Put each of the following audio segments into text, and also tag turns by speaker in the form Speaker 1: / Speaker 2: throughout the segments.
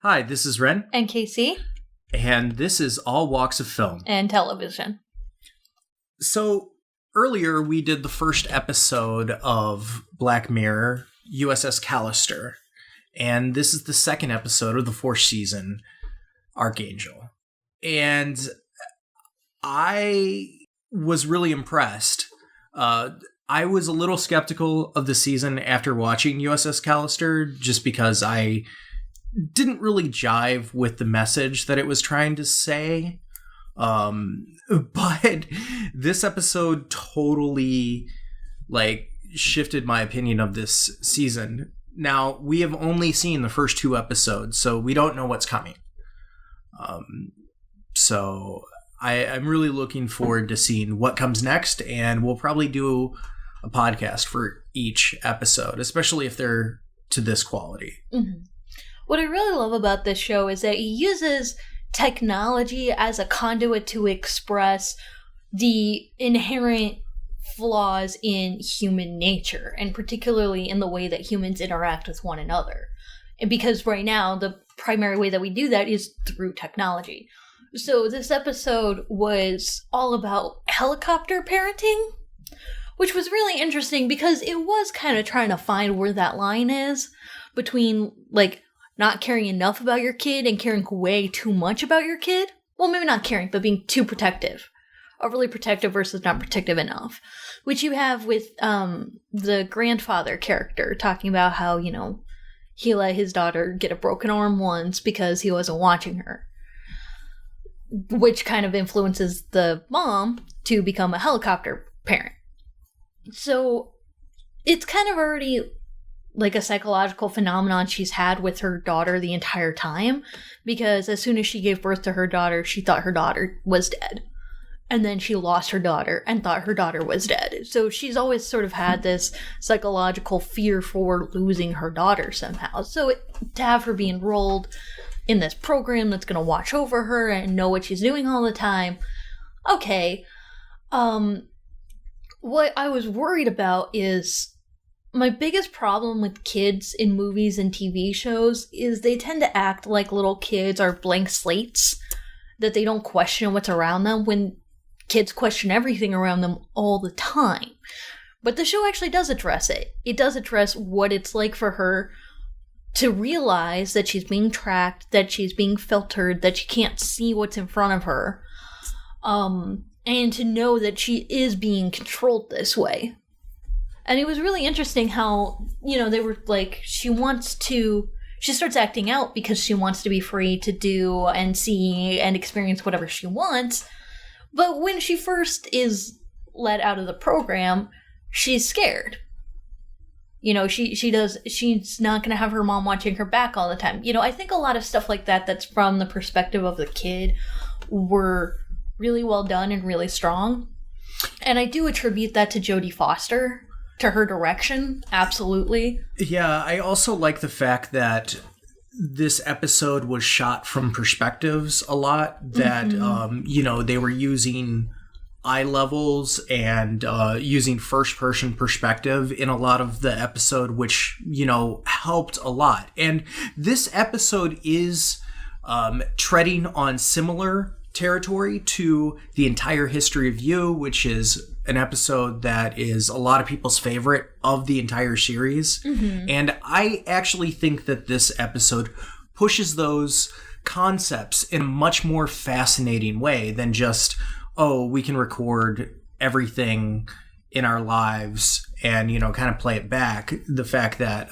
Speaker 1: Hi, this is Ren.
Speaker 2: And Casey.
Speaker 1: And this is All Walks of Film.
Speaker 2: And Television.
Speaker 1: So, earlier we did the first episode of Black Mirror, USS Callister. And this is the second episode of the fourth season, Arkangel. And I was really impressed. I was a little skeptical of the season after watching USS Callister, just because I didn't really jive with the message that it was trying to say. But this episode totally, shifted my opinion of this season. Now, we have only seen the first two episodes, so we don't know what's coming. So I'm really looking forward to seeing what comes next, and we'll probably do a podcast for each episode, especially if they're to this quality.
Speaker 2: Mm-hmm. What I really love about this show is that it uses technology as a conduit to express the inherent flaws in human nature, and particularly in the way that humans interact with one another. And because right now, the primary way that we do that is through technology. So this episode was all about helicopter parenting, which was really interesting because it was kind of trying to find where that line is between, not caring enough about your kid and caring way too much about your kid. Well, maybe not caring, but being too protective. Overly protective versus not protective enough. Which you have with the grandfather character talking about how, he let his daughter get a broken arm once because he wasn't watching her. Which kind of influences the mom to become a helicopter parent. So it's kind of already a psychological phenomenon she's had with her daughter the entire time, because as soon as she gave birth to her daughter, she thought her daughter was dead. And then she lost her daughter and thought her daughter was dead. So she's always sort of had this psychological fear for losing her daughter somehow. So to have her be enrolled in this program that's going to watch over her and know what she's doing all the time, okay. What I was worried about is my biggest problem with kids in movies and TV shows is they tend to act like little kids are blank slates, that they don't question what's around them when kids question everything around them all the time. But the show actually does address it. It does address what it's like for her to realize that she's being tracked, that she's being filtered, that she can't see what's in front of her, and to know that she is being controlled this way. And it was really interesting how, they were she starts acting out because she wants to be free to do and see and experience whatever she wants. But when she first is let out of the program, she's scared. She's not going to have her mom watching her back all the time. I think a lot of stuff like that that's from the perspective of the kid were really well done and really strong. And I do attribute that to Jodie Foster, to her direction, absolutely. Yeah,
Speaker 1: I also like the fact that this episode was shot from perspectives a lot, that, they were using eye levels and using first-person perspective in a lot of the episode, which, helped a lot. And this episode is treading on similar territory to The Entire History of You, which is an episode that is a lot of people's favorite of the entire series. Mm-hmm. And I actually think that this episode pushes those concepts in a much more fascinating way than just, we can record everything in our lives and, kind of play it back. The fact that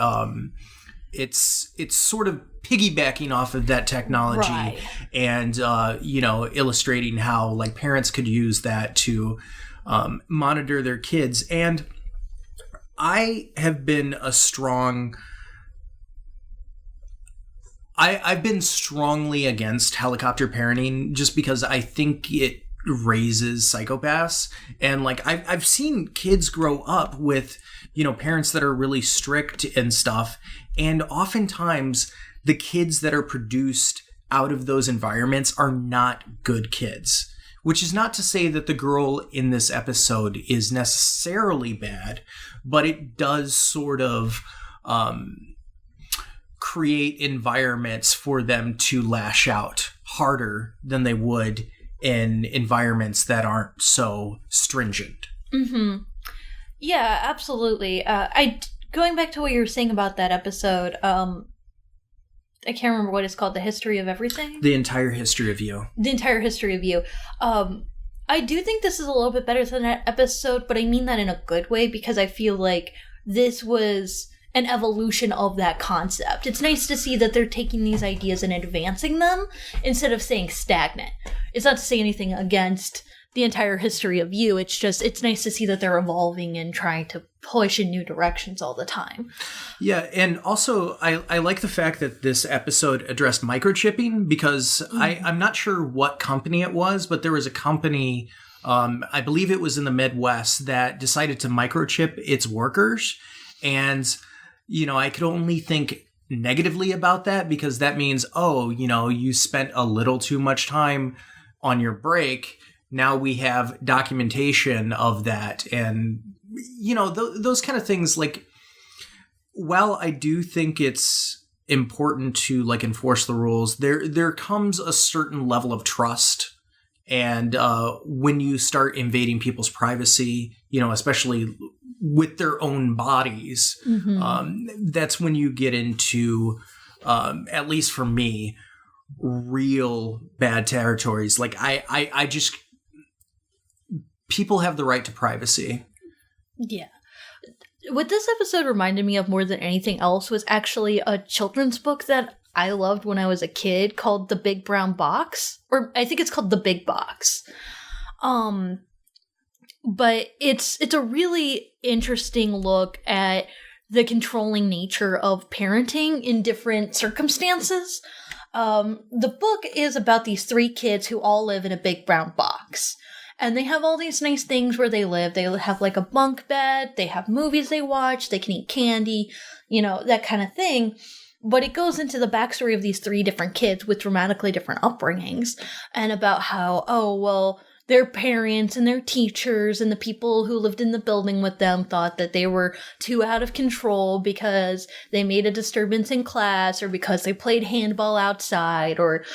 Speaker 1: it's sort of piggybacking off of that technology, right, and, illustrating how parents could use that to monitor their kids. And I have been I've been strongly against helicopter parenting just because I think it raises psychopaths. And I've seen kids grow up with, parents that are really strict and stuff. And oftentimes the kids that are produced out of those environments are not good kids. Which is not to say that the girl in this episode is necessarily bad, but it does sort of create environments for them to lash out harder than they would in environments that aren't so stringent.
Speaker 2: Mm-hmm. Yeah, absolutely. Going back to what you were saying about that episode, I can't remember what it's called, The History of Everything?
Speaker 1: The Entire History of You.
Speaker 2: The Entire History of You. I do think this is a little bit better than that episode, but I mean that in a good way because I feel like this was an evolution of that concept. It's nice to see that they're taking these ideas and advancing them instead of staying stagnant. It's not to say anything against The Entire History of You. It's just, it's nice to see that they're evolving and trying to push in new directions all the time.
Speaker 1: Yeah, and also I like the fact that this episode addressed microchipping because I'm not sure what company it was, but there was a company, I believe it was in the Midwest, that decided to microchip its workers. And, you know, I could only think negatively about that because that means, oh, you know, you spent a little too much time on your break. Now we have documentation of that. And, you know, those kind of things, like, while I do think it's important to, like, enforce the rules, there comes a certain level of trust. And when you start invading people's privacy, you know, especially with their own bodies, that's when you get into, at least for me, real bad territories. Like, I just... people have the right to privacy.
Speaker 2: Yeah. What this episode reminded me of more than anything else was actually a children's book that I loved when I was a kid called The Big Brown Box. Or I think it's called The Big Box. But it's a really interesting look at the controlling nature of parenting in different circumstances. The book is about these 3 kids who all live in a big brown box. And they have all these nice things where they live. They have like a bunk bed, they have movies they watch, they can eat candy, you know, that kind of thing. But it goes into the backstory of these 3 different kids with dramatically different upbringings and about how, oh, well, their parents and their teachers and the people who lived in the building with them thought that they were too out of control because they made a disturbance in class or because they played handball outside or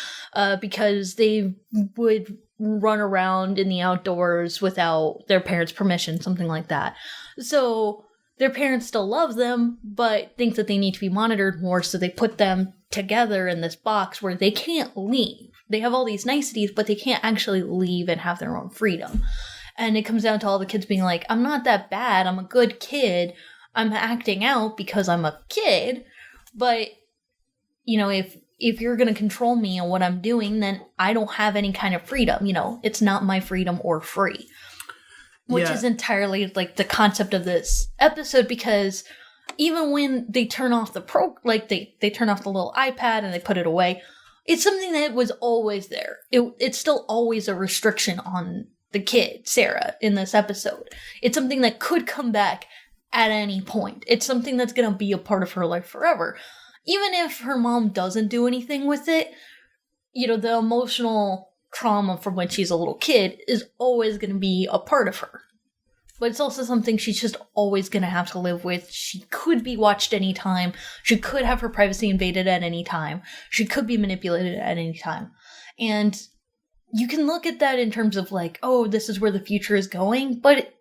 Speaker 2: because they would run around in the outdoors without their parents' permission, something like that. So their parents still love them, but think that they need to be monitored more, so they put them together in this box where they can't leave. They have all these niceties, but they can't actually leave and have their own freedom. And it comes down to all the kids being like, I'm not that bad, I'm a good kid, I'm acting out because I'm a kid, but, you know, if you're going to control me and what I'm doing, then I don't have any kind of freedom. You know, it's not my freedom or free. Which is entirely like the concept of this episode, because even when they turn off the they turn off the little iPad and they put it away, it's something that was always there. It's still always a restriction on the kid, Sarah, in this episode. It's something that could come back at any point. It's something that's going to be a part of her life forever. Even if her mom doesn't do anything with it, you know, the emotional trauma from when she's a little kid is always going to be a part of her. But it's also something she's just always going to have to live with. She could be watched anytime. She could have her privacy invaded at any time. She could be manipulated at any time. And you can look at that in terms of like, oh, this is where the future is going, but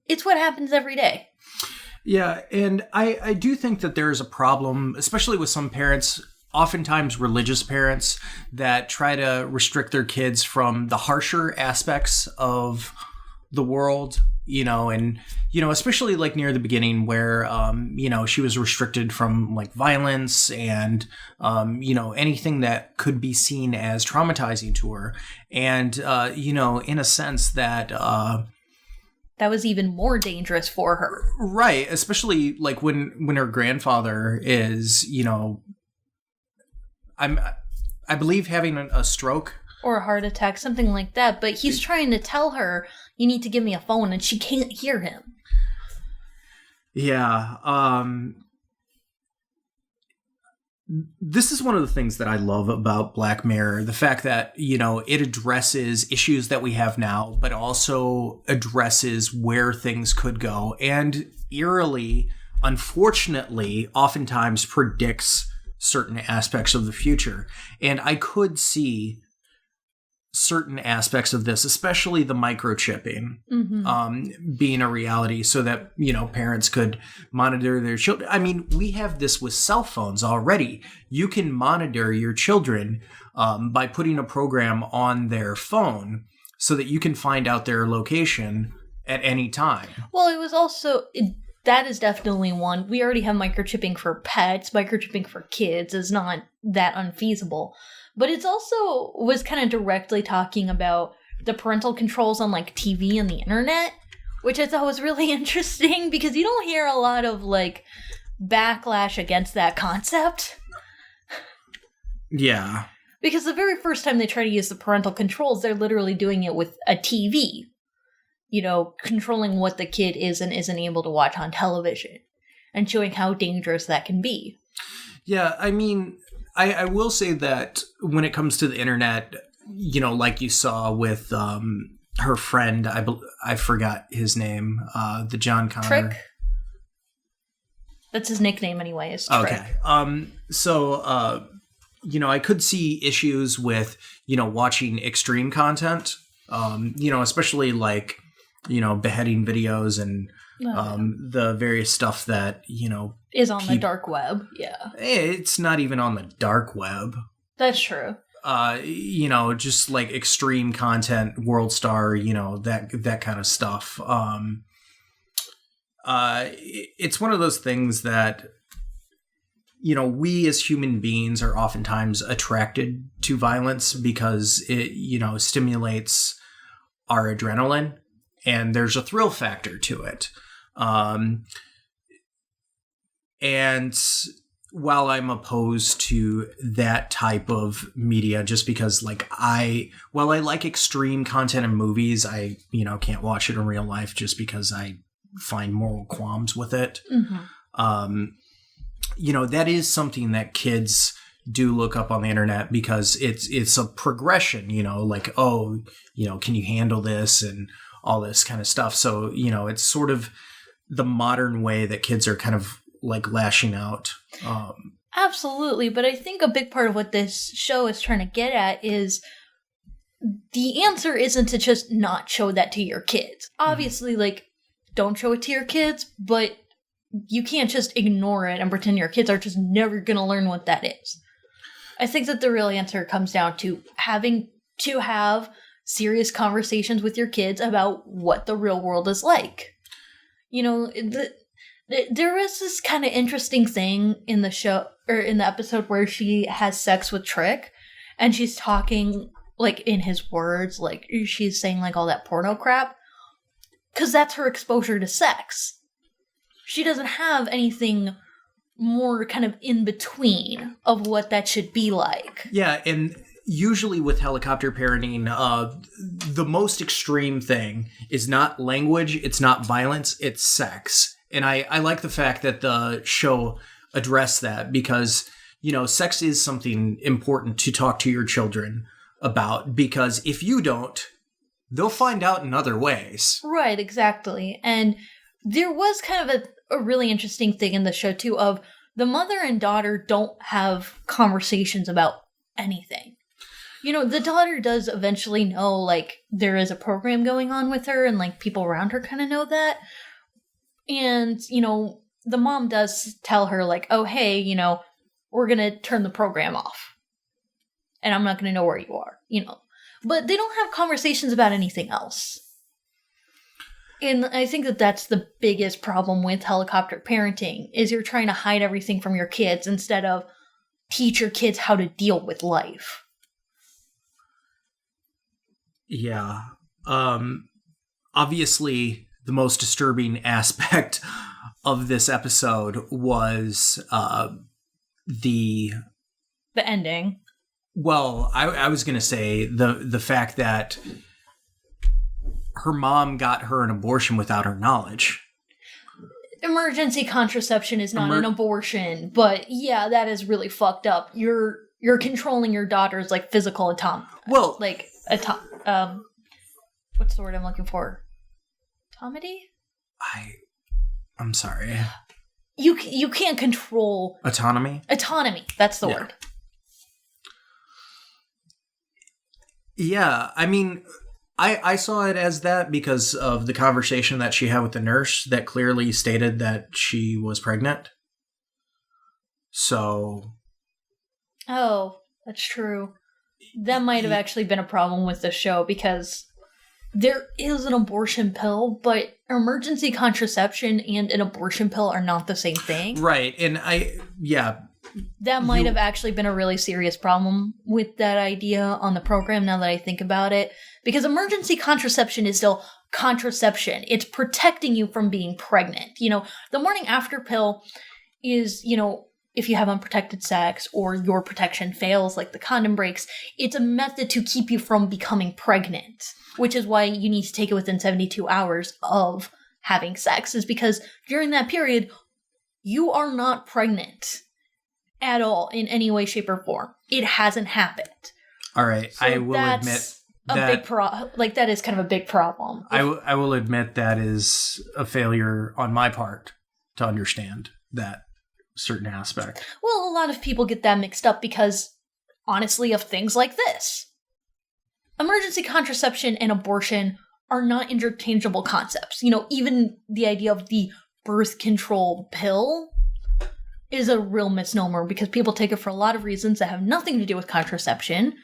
Speaker 2: it's what happens every day.
Speaker 1: Yeah, and I do think that there's a problem, especially with some parents, oftentimes religious parents, that try to restrict their kids from the harsher aspects of the world, you know, and, you know, especially like near the beginning where, you know, she was restricted from like violence and, you know, anything that could be seen as traumatizing to her. And, you know, in a sense that...
Speaker 2: that was even more dangerous for her.
Speaker 1: Right. Especially like when her grandfather is, you know, I believe having a stroke.
Speaker 2: Or a heart attack, something like that. But he's trying to tell her, you need to give me a phone, and she can't hear him.
Speaker 1: Yeah. This is one of the things that I love about Black Mirror, the fact that, you know, it addresses issues that we have now, but also addresses where things could go, and eerily, unfortunately, oftentimes predicts certain aspects of the future. And I could see certain aspects of this, especially the microchipping, being a reality so that, parents could monitor their children. I mean, we have this with cell phones already. You can monitor your children by putting a program on their phone so that you can find out their location at any time.
Speaker 2: Well, it was also... that is definitely one. We already have microchipping for pets. Microchipping for kids is not that unfeasible. But it's also was kind of directly talking about the parental controls on like TV and the internet, which I thought was really interesting because you don't hear a lot of like backlash against that concept.
Speaker 1: Yeah.
Speaker 2: Because the very first time they try to use the parental controls, they're literally doing it with a TV. Controlling what the kid is and isn't able to watch on television and showing how dangerous that can be. Yeah,
Speaker 1: I mean... I will say that when it comes to the internet, like you saw with her friend, I forgot his name, the John Connor.
Speaker 2: Trick? That's his nickname anyway, is Trick.
Speaker 1: Okay. I could see issues with, watching extreme content, especially like, beheading videos and the various stuff that,
Speaker 2: is on the dark web. Yeah.
Speaker 1: It's not even on the dark web.
Speaker 2: That's true.
Speaker 1: Just like extreme content, World Star, that kind of stuff. It's one of those things that, we as human beings are oftentimes attracted to violence because it, stimulates our adrenaline and there's a thrill factor to it. And while I'm opposed to that type of media, just because while I like extreme content in movies, I, can't watch it in real life just because I find moral qualms with it. Mm-hmm. That is something that kids do look up on the internet because it's a progression, can you handle this and all this kind of stuff. So, it's sort of the modern way that kids are kind of like lashing out.
Speaker 2: Absolutely. But I think a big part of what this show is trying to get at is the answer isn't to just not show that to your kids. Obviously, don't show it to your kids, but you can't just ignore it and pretend your kids are just never going to learn what that is. I think that the real answer comes down to having to have serious conversations with your kids about what the real world is like. There was this kind of interesting thing in the show, or in the episode where she has sex with Trick, and she's talking, in his words, she's saying, all that porno crap, because that's her exposure to sex. She doesn't have anything more kind of in between of what that should be like.
Speaker 1: Yeah, and usually with helicopter parenting, the most extreme thing is not language, it's not violence, it's sex. And I like the fact that the show addressed that because, sex is something important to talk to your children about because if you don't, they'll find out in other ways.
Speaker 2: Right, exactly. And there was kind of a really interesting thing in the show, too, of the mother and daughter don't have conversations about anything. The daughter does eventually know, there is a program going on with her and, people around her kind of know that. And, the mom does tell her, oh, hey, we're going to turn the program off. And I'm not going to know where you are, But they don't have conversations about anything else. And I think that that's the biggest problem with helicopter parenting, is you're trying to hide everything from your kids instead of teach your kids how to deal with life.
Speaker 1: Yeah. Obviously, the most disturbing aspect of this episode was the
Speaker 2: ending.
Speaker 1: Well, I was going to say the fact that her mom got her an abortion without her knowledge.
Speaker 2: Emergency contraception is not an abortion, but yeah, that is really fucked up. You're controlling your daughter's physical what's the word I'm looking for? Autonomy?
Speaker 1: I'm sorry.
Speaker 2: you can't control
Speaker 1: autonomy.
Speaker 2: That's the word.
Speaker 1: Yeah, I mean, I saw it as that because of the conversation that she had with the nurse that clearly stated that she was pregnant. So.
Speaker 2: Oh, that's true. That might have actually been a problem with the show because there is an abortion pill, but emergency contraception and an abortion pill are not the same thing.
Speaker 1: Right, and that
Speaker 2: might have actually been a really serious problem with that idea on the program now that I think about it. Because emergency contraception is still contraception. It's protecting you from being pregnant. The morning after pill is, if you have unprotected sex or your protection fails, like the condom breaks, it's a method to keep you from becoming pregnant, which is why you need to take it within 72 hours of having sex, is because during that period, you are not pregnant at all in any way, shape, or form. It hasn't happened.
Speaker 1: All right, so I will admit that
Speaker 2: that is kind of a big problem.
Speaker 1: I will admit that is a failure on my part to understand that certain aspect.
Speaker 2: Well, a lot of people get that mixed up because, honestly, of things like this. Emergency contraception and abortion are not interchangeable concepts. Even the idea of the birth control pill is a real misnomer because people take it for a lot of reasons that have nothing to do with contraception,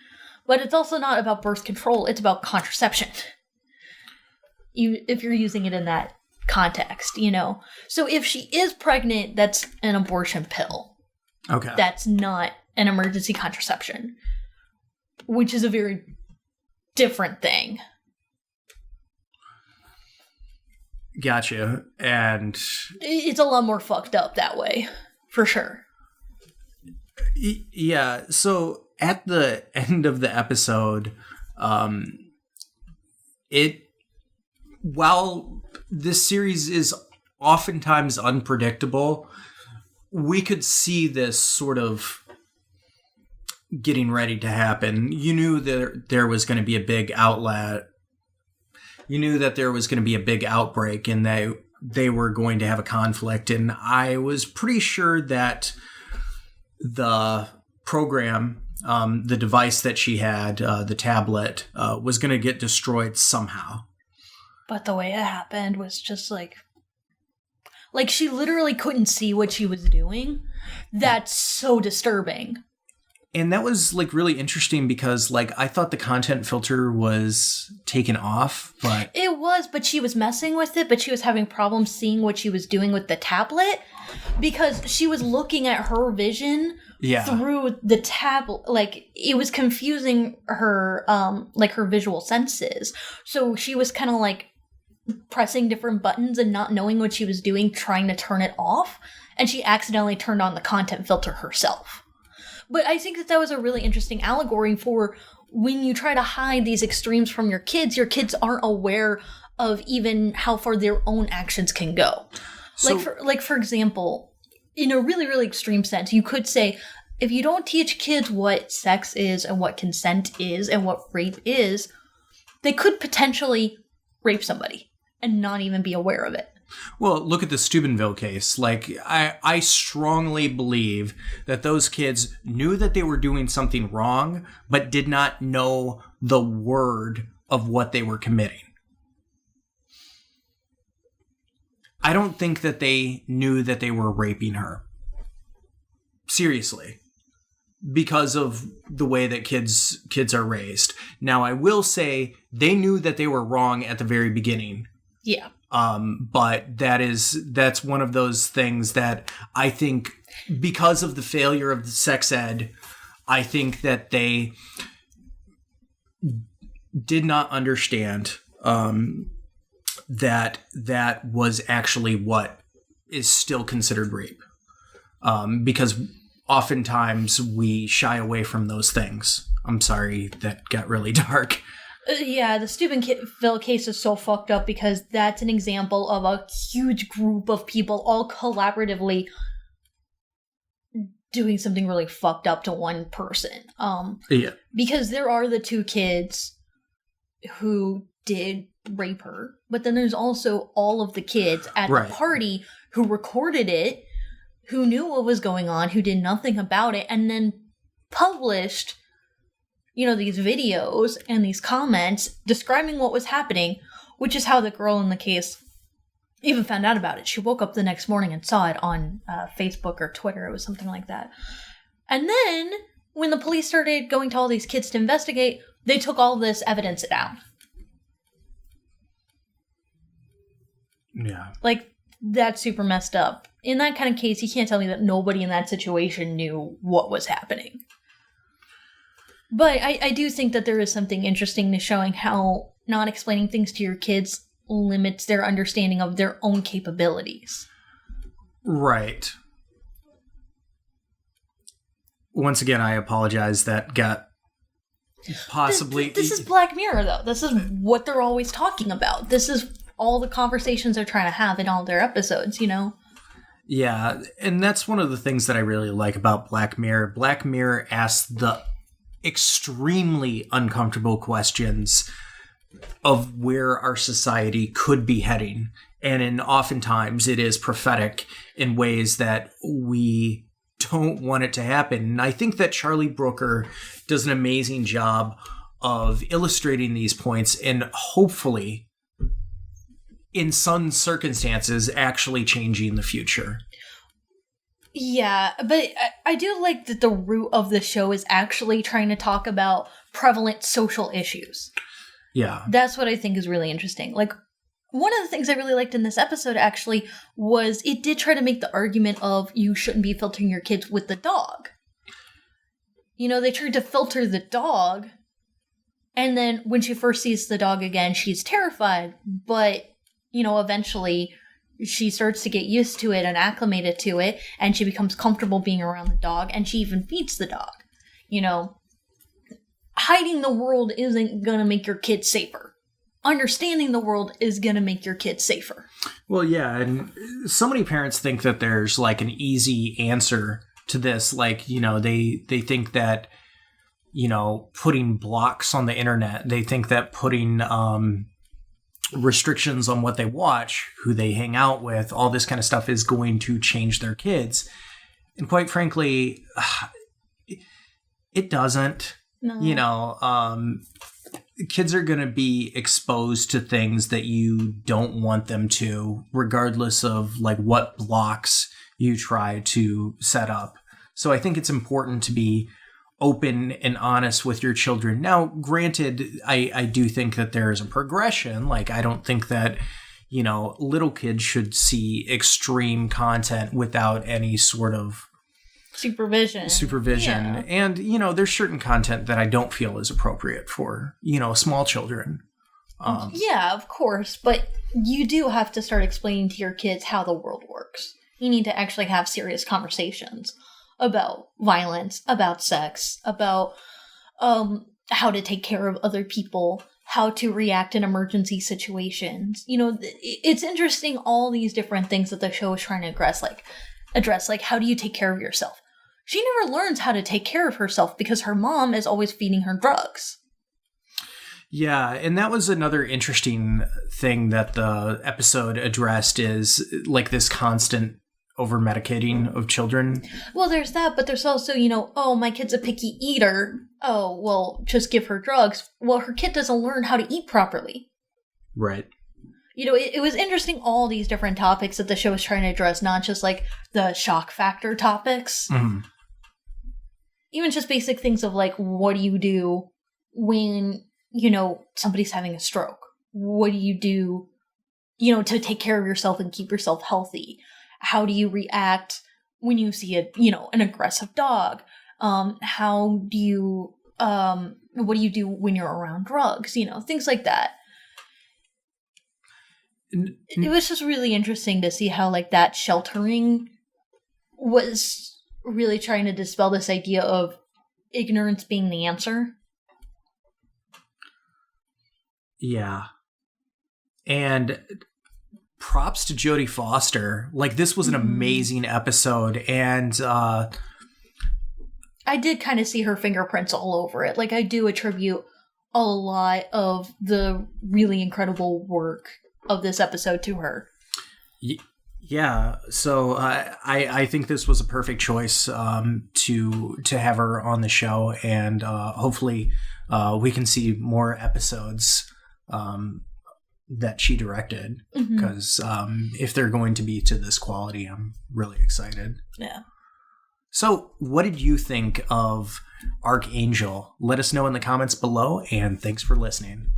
Speaker 2: but it's also not about birth control, it's about contraception. If you're using it in that context, So if she is pregnant, that's an abortion pill.
Speaker 1: Okay.
Speaker 2: That's not an emergency contraception, which is a very different thing.
Speaker 1: Gotcha. And
Speaker 2: it's a lot more fucked up that way. For sure.
Speaker 1: Yeah. So at the end of the episode, while this series is oftentimes unpredictable, we could see this sort of getting ready to happen. You knew that there was going to be a big outlet. You knew that there was going to be a big outbreak and they were going to have a conflict, and I was pretty sure that the program, the device that she had, the tablet, was going to get destroyed somehow.
Speaker 2: But the way it happened was just like she literally couldn't see what she was doing. That's so disturbing.
Speaker 1: And that was really interesting because I thought the content filter was taken off, but
Speaker 2: it was, but she was messing with it, but she was having problems seeing what she was doing with the tablet because she was looking at her vision through the tablet. It was confusing her, her visual senses. So she was kind of pressing different buttons and not knowing what she was doing, trying to turn it off. And she accidentally turned on the content filter herself. But I think that was a really interesting allegory for when you try to hide these extremes from your kids aren't aware of even how far their own actions can go. So, for example, in a really, really extreme sense, you could say, if you don't teach kids what sex is and what consent is and what rape is, they could potentially rape somebody and not even be aware of it.
Speaker 1: Well, look at the Steubenville case. I strongly believe that those kids knew that they were doing something wrong, but did not know the word of what they were committing. I don't think that they knew that they were raping her. Seriously. Because of the way that kids are raised. Now, I will say they knew that they were wrong at the very beginning.
Speaker 2: Yeah.
Speaker 1: But that's one of those things that I think, because of the failure of the sex ed, I think that they did not understand that was actually what is still considered rape. Because oftentimes we shy away from those things. I'm sorry, that got really dark.
Speaker 2: Yeah, the Steubenville case is so fucked up because that's an example of a huge group of people all collaboratively doing something really fucked up to one person.
Speaker 1: Yeah.
Speaker 2: Because there are the two kids who did rape her, but then there's also all of the kids at the party who recorded it, who knew what was going on, who did nothing about it, and then published, these videos and these comments describing what was happening, which is how the girl in the case even found out about it. She woke up the next morning and saw it on Facebook or Twitter. It was something like that. And then when the police started going to all these kids to investigate, they took all this evidence down.
Speaker 1: Yeah.
Speaker 2: Like, that's super messed up. In that kind of case, you can't tell me that nobody in that situation knew what was happening. But I do think that there is something interesting to showing how not explaining things to your kids limits their understanding of their own capabilities.
Speaker 1: Right. Once again, I apologize. That got possibly...
Speaker 2: This is Black Mirror, though. This is what they're always talking about. This is all the conversations they're trying to have in all their episodes,
Speaker 1: Yeah, and that's one of the things that I really like about Black Mirror. Black Mirror asks the extremely uncomfortable questions of where our society could be heading. And oftentimes it is prophetic in ways that we don't want it to happen. And I think that Charlie Brooker does an amazing job of illustrating these points and hopefully, in some circumstances, actually changing the future.
Speaker 2: Yeah, but I do like that the root of the show is actually trying to talk about prevalent social issues.
Speaker 1: Yeah.
Speaker 2: That's what I think is really interesting. Like, one of the things I really liked in this episode, actually, was it did try to make the argument of you shouldn't be filtering your kids with the dog. They tried to filter the dog, and then when she first sees the dog again, she's terrified, but, eventually she starts to get used to it and acclimated to it, and she becomes comfortable being around the dog, and she even feeds the dog. Hiding the world isn't gonna make your kids safer. Understanding the world is gonna make your kids safer.
Speaker 1: Well, yeah, and so many parents think that there's like an easy answer to this. Like, they think that, putting blocks on the internet, they think that putting restrictions on what they watch, who they hang out with, all this kind of stuff is going to change their kids. And quite frankly, it doesn't. No. Kids are going to be exposed to things that you don't want them to, regardless of like what blocks you try to set up. So I think it's important to be open and honest with your children. Now, granted, I do think that there is a progression. Like, I don't think that, little kids should see extreme content without any sort of supervision. Yeah. And, there's certain content that I don't feel is appropriate for, small children.
Speaker 2: Yeah, of course. But you do have to start explaining to your kids how the world works. You need to actually have serious conversations about violence, about sex, about how to take care of other people, how to react in emergency situations. It's interesting, all these different things that the show is trying to address, like how do you take care of yourself? She never learns how to take care of herself because her mom is always feeding her drugs.
Speaker 1: Yeah, and that was another interesting thing that the episode addressed, is like this constant over-medicating of children.
Speaker 2: Well, there's that, but there's also, oh, my kid's a picky eater. Oh, well, just give her drugs. Well, her kid doesn't learn how to eat properly.
Speaker 1: Right.
Speaker 2: It was interesting, all these different topics that the show was trying to address, not just like the shock factor topics.
Speaker 1: Mm-hmm.
Speaker 2: Even just basic things of like, what do you do when, somebody's having a stroke? What do you do, to take care of yourself and keep yourself healthy? How do you react when you see an aggressive dog? How do you, what do you do when you're around drugs? Things like that. It was just really interesting to see how like that sheltering was really trying to dispel this idea of ignorance being the answer.
Speaker 1: Yeah. And props to Jodie Foster. Like, this was an amazing episode, and
Speaker 2: I did kind of see her fingerprints all over it. Like, I do attribute a lot of the really incredible work of this episode to her.
Speaker 1: Yeah, so I think this was a perfect choice to have her on the show, and hopefully we can see more episodes that she directed, because if they're going to be to this quality, I'm really excited.
Speaker 2: Yeah.
Speaker 1: So what did you think of Arkangel? Let us know in the comments below, and thanks for listening.